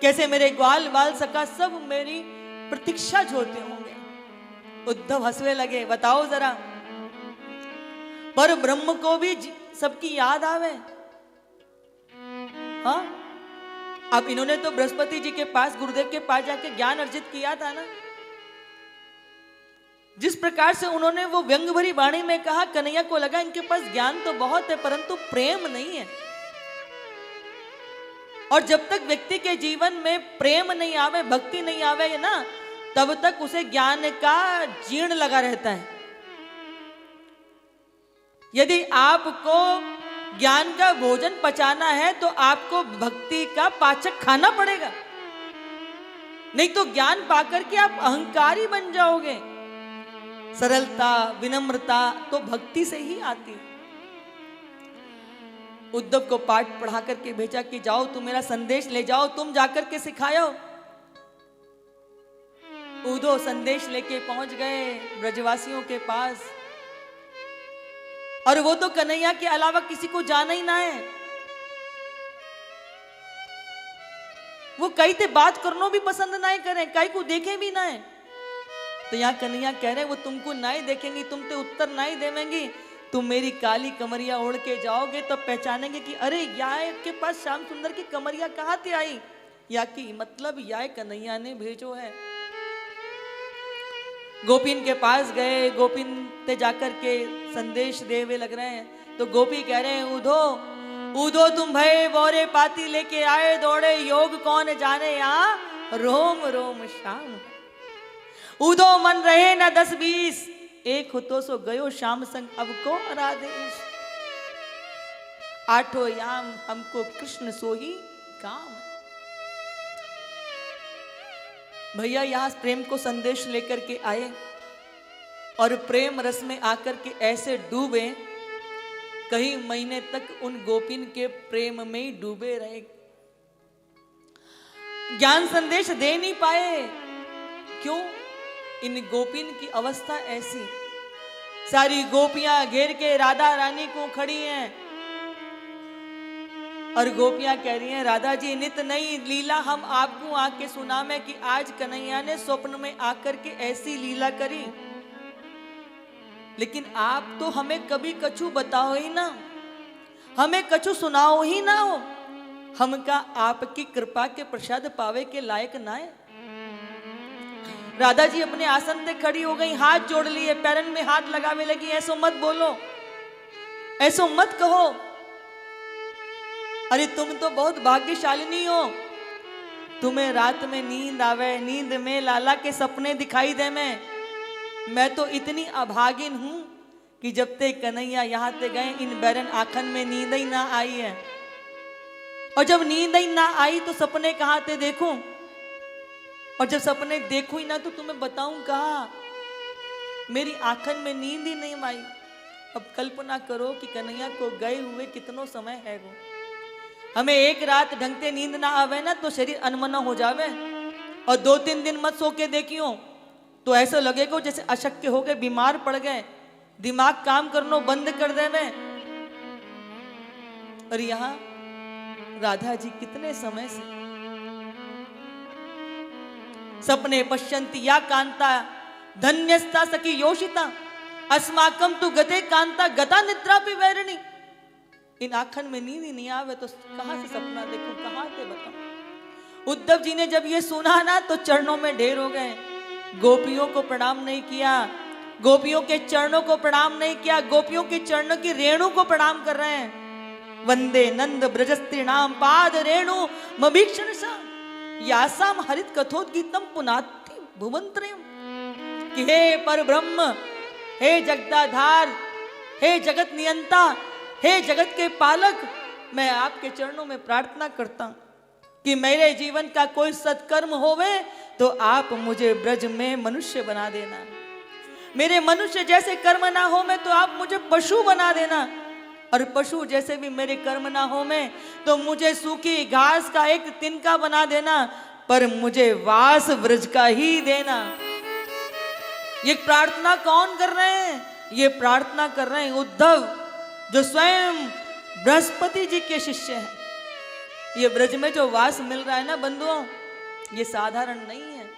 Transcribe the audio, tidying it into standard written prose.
कैसे मेरे ग्वाल बाल सखा सब मेरी प्रतीक्षा जोते होंगे। उद्धव हंसने लगे, बताओ जरा, पर ब्रह्म को भी सबकी याद आवे? हाँ, अब इन्होंने तो बृहस्पति जी के पास, गुरुदेव के पास जाके ज्ञान अर्जित किया था ना। जिस प्रकार से उन्होंने वो व्यंग भरी वाणी में कहा, कन्हैया को लगा इनके पास ज्ञान तो बहुत है परंतु प्रेम नहीं है। और जब तक व्यक्ति के जीवन में प्रेम नहीं आवे, भक्ति नहीं आवे ना, तब तक उसे ज्ञान का जीर्ण लगा रहता है। यदि आपको ज्ञान का भोजन पचाना है तो आपको भक्ति का पाचक खाना पड़ेगा, नहीं तो ज्ञान पाकर के आप अहंकारी बन जाओगे। सरलता, विनम्रता तो भक्ति से ही आती है। उद्धव को पाठ पढ़ा करके भेजा कि जाओ तुम मेरा संदेश ले जाओ, तुम जाकर के सिखाओ। उद्धव संदेश लेके पहुंच गए ब्रजवासियों के पास, और वो तो कन्हैया के अलावा किसी को जाना ही ना है। वो कहीं से बात करना भी पसंद ना करें, कहीं को देखे भी ना है। तो यहाँ कन्हैया कह रहे वो तुमको ना ही देखेंगी, तुम तो उत्तर ना ही देवेंगी, तुम मेरी काली कमरिया ओढ़ के जाओगे तब पहचानेंगे कि अरे याय के पास श्याम सुंदर की कमरिया कहाँ से आई, या कि मतलब याय कन्हैया ने भेजो है। गोपीन के पास गए, गोपीन ते जाकर के संदेश देवे लग रहे हैं। तो गोपी कह रहे हैं उधो उधो तुम भय बोरे पाती लेके आए दौड़े, योग कौन जाने यहाँ रोम रोम श्याम। उदो मन रहे न 10-20, एक होतो सो गयो श्याम संग, अब को आदेश। आठों याम हमको कृष्ण सोही काम। भैया यहाँ प्रेम को संदेश लेकर के आए और प्रेम रस में आकर के ऐसे डूबे, कई महीने तक उन गोपिन के प्रेम में ही डूबे रहे, ज्ञान संदेश दे नहीं पाए। क्यों? इन गोपिन की अवस्था ऐसी, सारी गोपियां घेर के राधा रानी को खड़ी हैं और गोपियां कह रही हैं राधा जी नित नई लीला हम आपको आके सुना में कि आज कन्हैया ने स्वप्न में आकर के ऐसी लीला करी, लेकिन आप तो हमें कभी कछु बताओ ही ना, हमें कछु सुनाओ ही ना हो, हमका आपकी कृपा के प्रसाद पावे के लायक ना है। राधा जी अपने आसन से खड़ी हो गई, हाथ जोड़ लिए, पैरन में हाथ लगावे लगी, ऐसो मत बोलो, ऐसो मत कहो, अरे तुम तो बहुत भाग्यशालिनी हो, तुम्हें रात में नींद आवे, नींद में लाला के सपने दिखाई दे। मैं तो इतनी अभागिन हूं कि जब तक कन्हैया यहाँ से गए इन बैरन आखन में नींद ही ना आई है, और जब नींद ही ना आई तो सपने कहाँ से देखूं, और जब सपने देखूं ही ना तो तुम्हें बताऊं कहाँ, मेरी आंखन में नींद ही नहीं आई। अब कल्पना करो कि कन्हैया को गए हुए कितनो समय है वो, हमें एक रात ढंग से नींद ना आवे ना तो शरीर अनमना हो जावे, और 2-3 दिन मत सो के देखियो तो ऐसा लगेगा जैसे अशक्य हो गए, बीमार पड़ गए, दिमाग काम करना बंद कर देवे। और यहाँ राधा जी कितने समय से सपने पश्यंती या कांता धन्यस्ता सखी योषिता अस्माकम तु गते कांता गता निद्रा पे वैरणी। इन आंखन में नींद ही नहीं आवे तो कहां से सपना देखूं, कहां से बताऊं। उद्धव जी ने जब ये सुना ना तो चरणों में ढेर हो गए, गोपियों को प्रणाम नहीं किया, गोपियों के चरणों को प्रणाम नहीं किया, गोपियों के चरणों की रेणु को प्रणाम कर रहे हैं। वंदे नंद ब्रजस्त्री नाम पाद रेणु मभीक्षण सा यासाम हरित कथोद्गीतम पुनाति भुवंत्रयम। कि हे पर ब्रह्म, हे जगदाधार, हे जगत नियंता, हे जगत के पालक, मैं आपके चरणों में प्रार्थना करता हूं कि मेरे जीवन का कोई सत्कर्म होवे तो आप मुझे ब्रज में मनुष्य बना देना, मेरे मनुष्य जैसे कर्म ना हो में तो आप मुझे पशु बना देना, और पशु जैसे भी मेरे कर्म ना हो में तो मुझे सूखी घास का एक तिनका बना देना, पर मुझे वास ब्रज का ही देना। ये प्रार्थना कौन कर रहे हैं? ये प्रार्थना कर रहे हैं उद्धव, जो स्वयं बृहस्पति जी के शिष्य हैं। ये ब्रज में जो वास मिल रहा है ना बंधुओं, ये साधारण नहीं है।